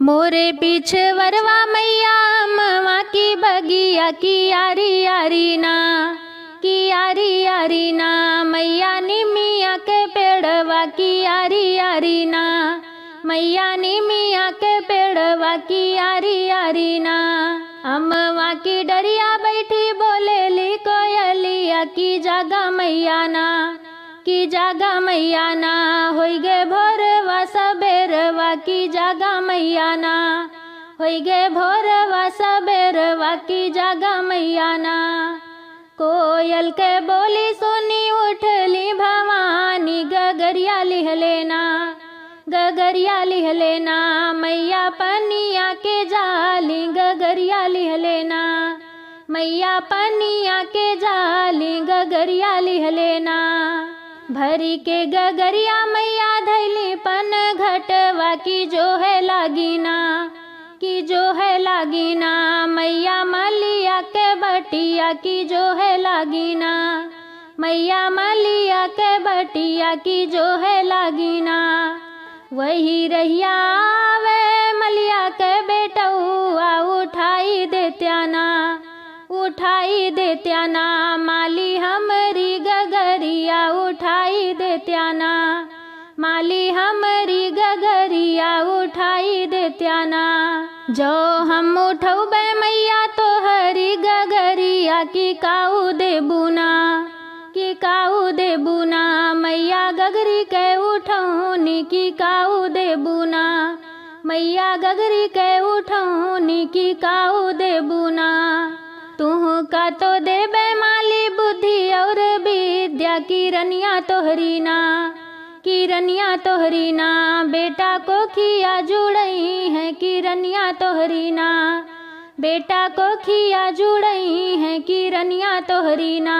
मोरे पीछे वरवा मैया अम्मा की बगिया की यारी यारी ना, की यारी यारी ना, मैया निमिया के पेड़वा की यारी यारी ना, मैया निमिया के पेड़वा की यारी यारी ना। अम्मा की डरिया बैठी बोलेली कोयलिया की जागा मैया ना, की जागा मैया ना, होई गे भोरवा सबेरवा की जागा मैया ना, होई गे भोरवा सबेरवा की जागा मैया ना। कोयल के बोली सुनी उठली भवानी गगरिया लिहलेना, गगरिया लिहलेना, मैया पनिया के जाली गगरिया लिहलेना, मैया पनिया के जाली गगरिया लिहलेना। भरी के गगरिया मैया धैली पन घटवा की जो है लागिना, की जो है लागिना, मैया मलिया के बटिया की जो है लागिना, मैया मलिया के बटिया की जो है लागिना। वही रहिया आवे मलिया के बेटौआ उठाई देत्याना, उठाई देत्याना, माली हमरी गगरिया उठाई देत्याना, माली हमरी गगरिया उठाई देत्याना। जो हम उठौबे मैया तो हरी गगरिया की काऊ देबुना, की काऊ देबुना, मैया गगरी के उठौनी की काऊ देबुना, मैया गगरी के उठौनी की काऊ देबुना। तुह का तो देबे माली बुद्धि और विद्या की रनिया तोहरी ना, की रनिया तोहरी ना, बेटा को खिया जुड़ई है की रनिया तोहरी ना, बेटा को खिया जुड़ई है की रनिया तोहरी ना।